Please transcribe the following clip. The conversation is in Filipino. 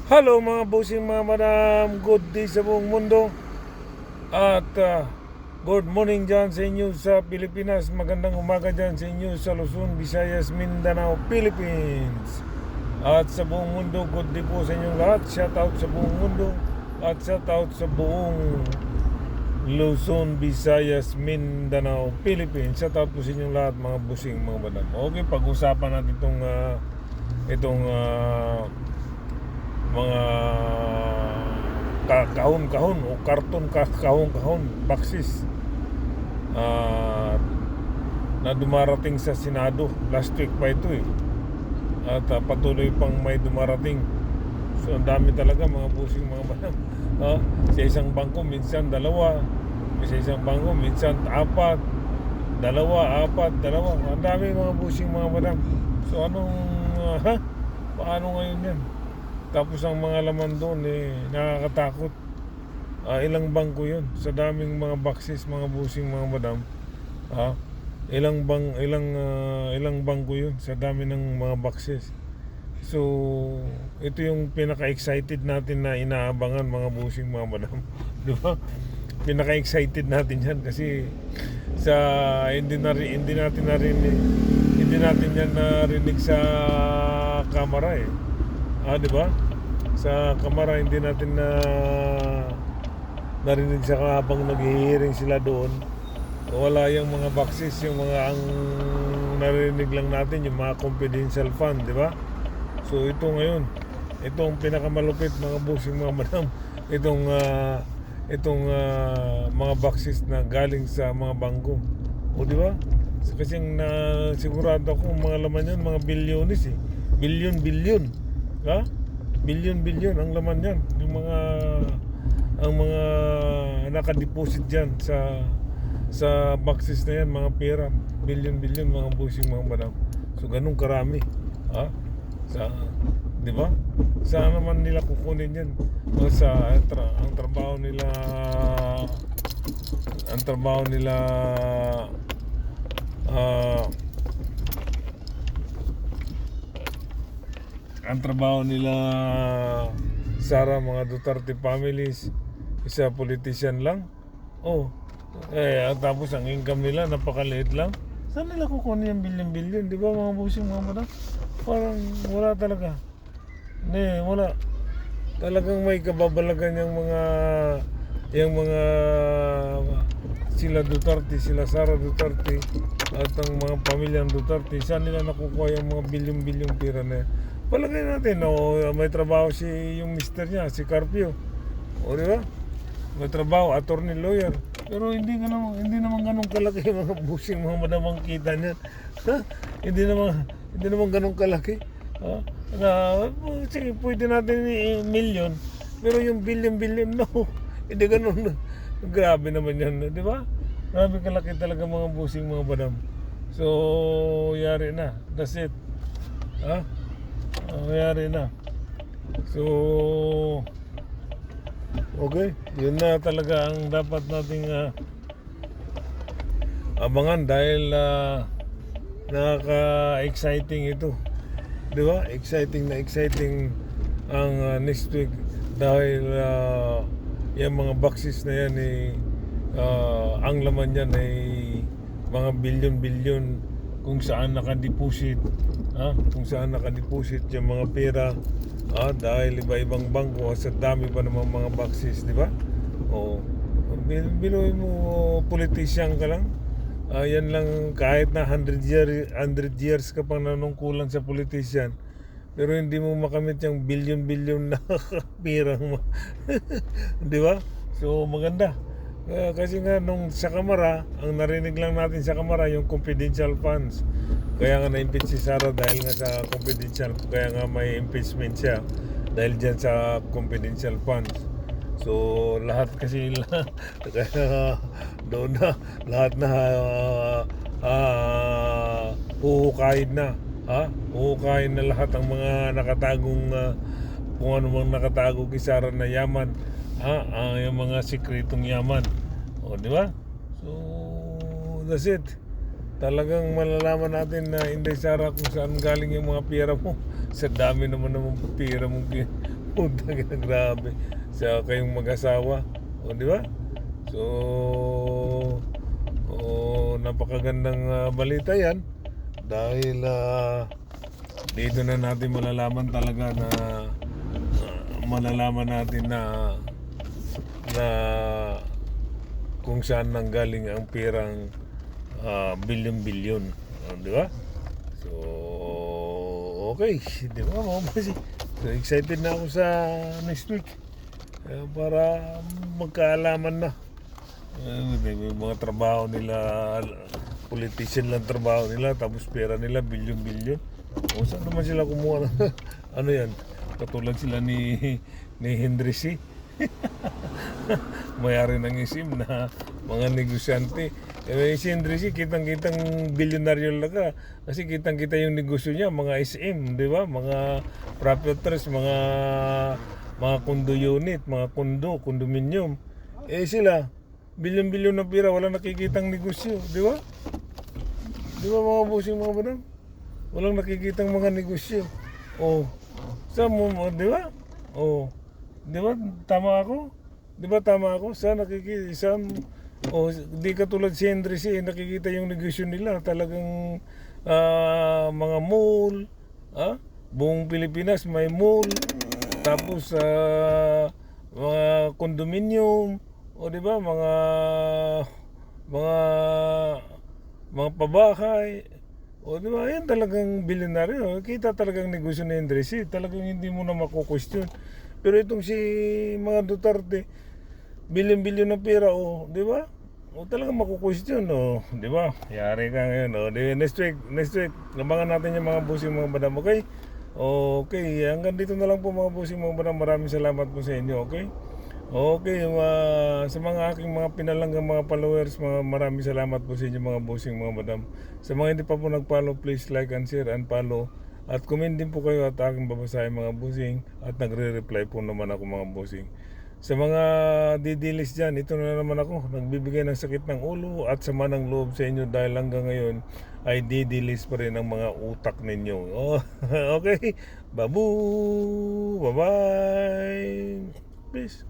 Hello mga bossing, mga madam, good day sa buong mundo. At good morning dyan sa inyo sa Pilipinas. Magandang umaga dyan sa inyo sa Luzon, Visayas, Mindanao, Philippines. At sa buong mundo, good day po sa inyong lahat. Shout out sa buong mundo. At shout out sa buong Luzon, Visayas, Mindanao, Philippines. Shout out po sa inyong lahat mga bossing, mga madam. Okay, pag-usapan natin itong mga kahon-kahon o karton kahon-kahon boxes na dumarating sa Senado. Last week pa ito at patuloy pang may dumarating. So ang dami talaga mga busing, mga madam. Sa isang bangko minsan dalawa, sa isang bangko minsan apat, dalawa. Ang dami mga busing, mga madam. So anong paano ngayon yan? Tapos ang mga laman doon nakakatakot. Ilang bangko yun sa daming mga boxes, mga busing, mga madam. Ilang bangko yun sa dami ng mga boxes. So ito yung pinaka-excited natin na inaabangan, mga busing, mga madam. Di ba? Pinaka-excited natin yan kasi sa hindi natin yan narinig sa kamera di ba? Sa kamera hindi natin narinig sa habang nag-hearing sila doon. Wala yung mga boxes, yung mga ang narinig lang natin yung mga confidential fund, di ba? So ito ngayon, itong pinakamalupit, mga busing, mga madam, itong mga boxes na galing sa mga bangko. O di ba? So, kasi sigurado ako mga laman yan, mga bilyones bilyon. Bilyon ang laman yan. Ang mga nakadeposit dyan sa boxes na yan, mga pera, bilyon, mga busing, mga madam. So ganun karami. Di ba? Saan naman nila kukunin yan? Ang trabaho nila Sara, mga Duterte families, isa politician lang. Tapos ang income nila napakaliit lang. Saan nila kukunin yung bilyon? Di ba mga busing, mga madam? Parang wala talaga. Wala. Talagang may kababalagan yung mga sila Duterte, sila Sara Duterte at ang mga pamilyang Duterte. Saan nila nakukuha yung mga bilyon pera na yan? Palagay natin, may trabaho yung mister niya, si Carpio. Di ba? May trabaho, attorney, lawyer. Pero hindi naman ganun kalaki mga busing, mga madamang kita niyan. Hindi naman ganun kalaki. Sige, pwede natin milyon, pero yung bilyon, no. Hindi ganun. Grabe naman yan, di ba? Grabe kalaki talaga mga busing, mga madam. So, yari na. That's it. Yari na. So, okay, yun na talaga ang dapat nating abangan dahil nakaka-exciting ito. Di ba? Exciting ang next week dahil yung mga boxes na yan ang laman yan ay mga bilyon kung saan nakadeposit yung mga pera dahil iba-ibang bangko sa dami pa naman mga boxes, di ba? Binuhin mo, politician ka lang, yan lang, kahit na 100 years ka pang nanungkulan sa politician, pero hindi mo makamit yung bilyon na pera mo. Di ba? So maganda. Kasi nga nung sa kamera, ang narinig lang natin sa kamera yung confidential funds. Kaya nga na-impeach si Sara dahil nga sa confidential. Kaya nga may impeachment siya dahil dyan sa confidential funds. So lahat kasi kaya doon na lahat na huhukayin na. Huhukayin na lahat ang mga nakatagong kung ano mang nakatago kay Sara na yaman. Yung mga sikretong yaman. Di ba? So that's it. Talagang malalaman natin na Inday Sara kung saan galing yung mga pera mo. Sa dami naman pera mong Utang na grabe. Sa kayong mag-asawa. O, di ba? So, napakagandang balita yan. Dahil dito na natin malalaman talaga na malalaman natin na kung saan nanggaling ang pirang bilyon-bilyon. Di ba? So, okay. Di ba mga boss? So, excited na ako sa next week. Para magkaalaman na. May mga trabaho nila, politician lang trabaho nila, tapos pera nila bilyon-bilyon. O saan naman sila kumuha ng ano yan? Katulad sila ni Henry C. Mayari ng isim na mga negosyante. Si Henry C, kitang-kitang bilyonaryo talaga. Kasi kitang-kita yung negosyo niya, mga SM, di ba? Mga proprietors, mga condo unit, mga condominium. Sila, bilyon-bilyon na pira, wala nakikitang negosyo, di ba? Di ba mga bossing, mga madam? Walang nakikitang mga negosyo. Sa mo, di ba? Di ba? Tama ako? Di ba tama ako? Di katulad si Henry C, nakikita yung negosyo nila. Talagang mga mall, buong Pilipinas may mall. Tapos mga condominium, di ba? Mga pabahay. Di ba? Yan talagang bilyonaryo. Kita talagang negosyo ni Henry C. Talagang hindi mo na makukwestiyon. Pero itong si mga Duterte, bilyon-bilyon ng pera, di ba? Talagang makukwestiyon, di ba? Yari ka ngayon, next week, nabangan natin yung mga bossing, mga madam, okay? Okay, hanggang dito na lang po mga bossing, mga madam. Maraming salamat po sa inyo, okay? Okay, sa mga aking mga pinalanggang mga followers, maraming salamat po sa inyo mga bossing, mga madam. Sa mga hindi pa po nag-follow, please like and share and follow. At comment din po kayo at aking babasahin mga bossing. At nagre-reply po naman ako mga bossing. Sa mga didilis dyan, ito na naman ako. Nagbibigay ng sakit ng ulo at sama ng loob sa inyo dahil hanggang ngayon ay didilis pa rin ang mga utak ninyo. Okay? Babu! Bye-bye! Peace!